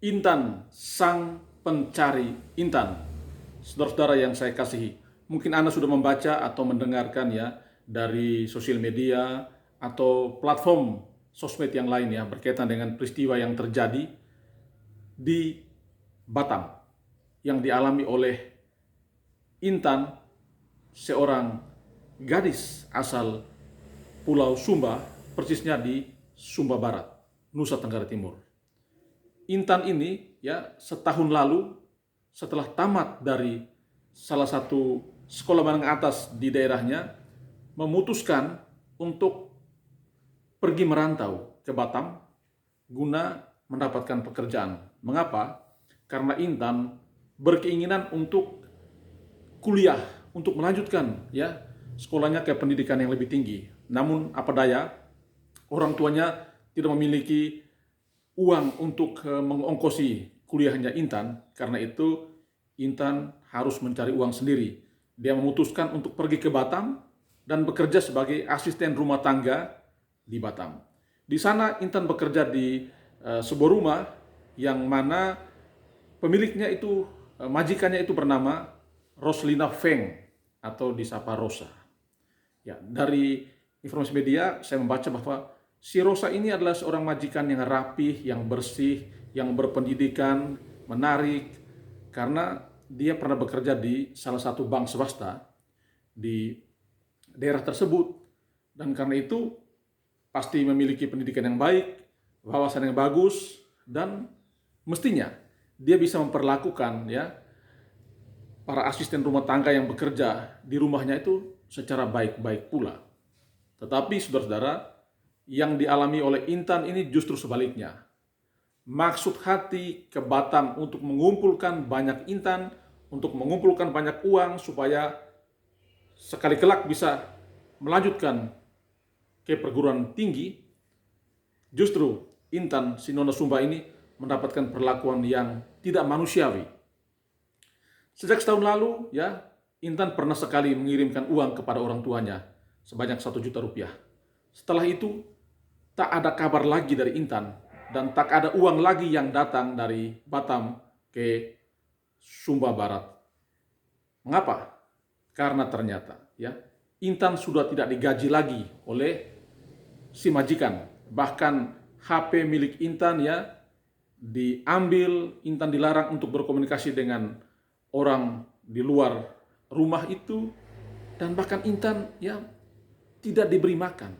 Intan, sang pencari intan. Saudara-saudara yang saya kasihi, mungkin Anda sudah membaca atau mendengarkan ya dari sosial media atau platform sosmed yang lain ya berkaitan dengan peristiwa yang terjadi di Batam yang dialami oleh Intan, seorang gadis asal Pulau Sumba, persisnya di Sumba Barat, Nusa Tenggara Timur. Intan ini ya setahun lalu setelah tamat dari salah satu sekolah menengah atas di daerahnya memutuskan untuk pergi merantau ke Batam guna mendapatkan pekerjaan. Mengapa? Karena Intan berkeinginan untuk kuliah, untuk melanjutkan ya sekolahnya ke pendidikan yang lebih tinggi. Namun apa daya, orang tuanya tidak memiliki uang untuk mengongkosi kuliahnya Intan. Karena itu Intan harus mencari uang sendiri. Dia memutuskan untuk pergi ke Batam dan bekerja sebagai asisten rumah tangga di Batam. Di sana Intan bekerja di sebuah rumah yang mana pemiliknya itu majikannya itu bernama Roslina Feng atau disapa Rosa. Ya, dari informasi media saya membaca bahwa si Rosa ini adalah seorang majikan yang rapih, yang bersih, yang berpendidikan, menarik, karena dia pernah bekerja di salah satu bank swasta di daerah tersebut, dan karena itu pasti memiliki pendidikan yang baik, wawasan yang bagus, dan mestinya dia bisa memperlakukan ya para asisten rumah tangga yang bekerja di rumahnya itu secara baik-baik pula. Tetapi saudara-saudara, yang dialami oleh Intan ini justru sebaliknya. Maksud hati ke Batam untuk mengumpulkan banyak intan, untuk mengumpulkan banyak uang supaya sekali kelak bisa melanjutkan ke perguruan tinggi, justru Intan si Nona Sumba ini mendapatkan perlakuan yang tidak manusiawi. Sejak setahun lalu, ya, Intan pernah sekali mengirimkan uang kepada orang tuanya sebanyak 1 juta rupiah. Setelah itu, tak ada kabar lagi dari Intan dan tak ada uang lagi yang datang dari Batam ke Sumba Barat. Mengapa? Karena ternyata, ya, Intan sudah tidak digaji lagi oleh si majikan. Bahkan HP milik Intan ya diambil, Intan dilarang untuk berkomunikasi dengan orang di luar rumah itu, dan bahkan Intan ya tidak diberi makan.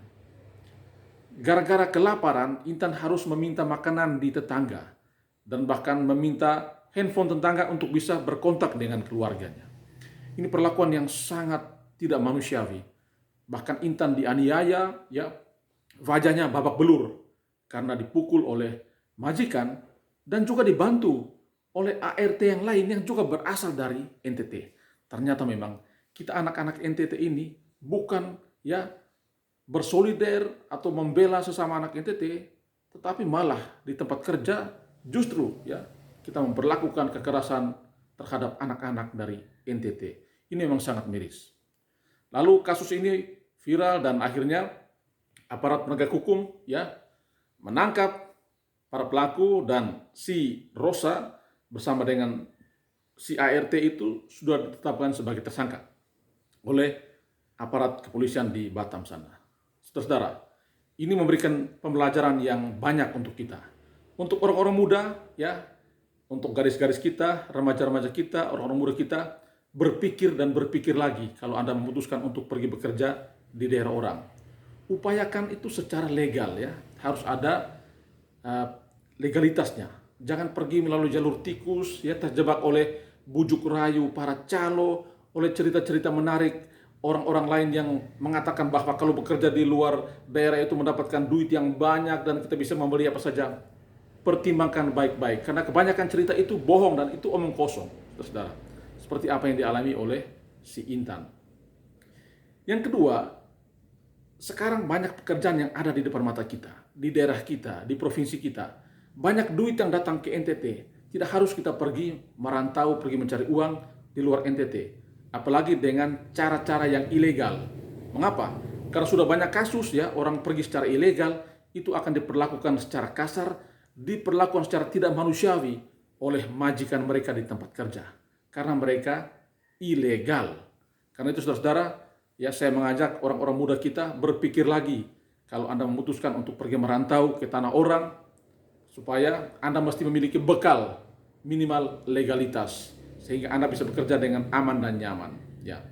Gara-gara kelaparan, Intan harus meminta makanan di tetangga dan bahkan meminta handphone tetangga untuk bisa berkontak dengan keluarganya. Ini perlakuan yang sangat tidak manusiawi. Bahkan Intan dianiaya, ya wajahnya babak belur karena dipukul oleh majikan dan juga dibantu oleh ART yang lain yang juga berasal dari NTT. Ternyata memang kita anak-anak NTT ini bukan ya bersolider atau membela sesama anak NTT, tetapi malah di tempat kerja justru ya kita memperlakukan kekerasan terhadap anak-anak dari NTT. Ini memang sangat miris. Lalu kasus ini viral dan akhirnya aparat penegak hukum ya menangkap para pelaku, dan si Rosa bersama dengan si ART itu sudah ditetapkan sebagai tersangka oleh aparat kepolisian di Batam sana. Saudara, ini memberikan pembelajaran yang banyak untuk kita. Untuk orang-orang muda, ya, untuk garis-garis kita, remaja-remaja kita, orang-orang muda kita, berpikir dan berpikir lagi kalau Anda memutuskan untuk pergi bekerja di daerah orang. Upayakan itu secara legal ya, harus ada legalitasnya. Jangan pergi melalui jalur tikus, ya terjebak oleh bujuk rayu para calo, oleh cerita-cerita menarik orang-orang lain yang mengatakan bahwa kalau bekerja di luar daerah itu mendapatkan duit yang banyak dan kita bisa membeli apa saja. Pertimbangkan baik-baik, karena kebanyakan cerita itu bohong dan itu omong kosong, saudara. Seperti apa yang dialami oleh si Intan. Yang kedua, sekarang banyak pekerjaan yang ada di depan mata kita, di daerah kita, di provinsi kita. Banyak duit yang datang ke NTT. Tidak harus kita pergi merantau, pergi mencari uang di luar NTT. Apalagi dengan cara-cara yang ilegal. Mengapa? Karena sudah banyak kasus ya, orang pergi secara ilegal, itu akan diperlakukan secara kasar diperlakukan secara tidak manusiawi oleh majikan mereka di tempat kerja karena mereka ilegal. Karena itu saudara-saudara, ya saya mengajak orang-orang muda kita berpikir lagi kalau Anda memutuskan untuk pergi merantau ke tanah orang, supaya Anda mesti memiliki bekal minimal legalitas sehingga Anda bisa bekerja dengan aman dan nyaman. Ya.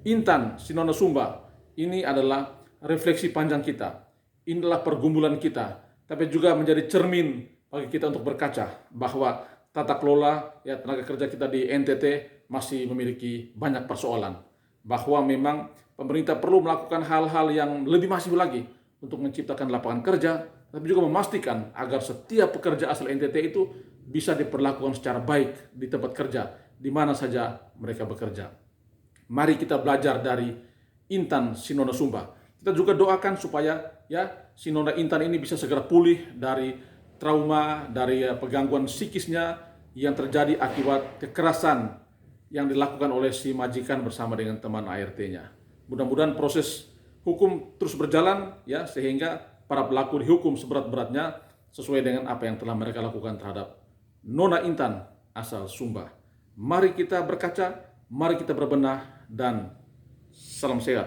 Intan Sinona Sumba ini adalah refleksi panjang kita. Inilah pergumulan kita, tapi juga menjadi cermin bagi kita untuk berkaca bahwa tata kelola ya tenaga kerja kita di NTT masih memiliki banyak persoalan. Bahwa memang pemerintah perlu melakukan hal-hal yang lebih masif lagi untuk menciptakan lapangan kerja, tapi juga memastikan agar setiap pekerja asal NTT itu bisa diperlakukan secara baik di tempat kerja, di mana saja mereka bekerja. Mari kita belajar dari Intan Sinona Sumba. Kita juga doakan supaya ya Sinona Intan ini bisa segera pulih dari trauma, dari penggangguan psikisnya yang terjadi akibat kekerasan yang dilakukan oleh si majikan bersama dengan teman ART-nya. Mudah-mudahan proses hukum terus berjalan ya sehingga para pelaku dihukum seberat-beratnya sesuai dengan apa yang telah mereka lakukan terhadap Nona Intan asal Sumba. Mari kita berkaca, mari kita berbenah, dan salam sehat.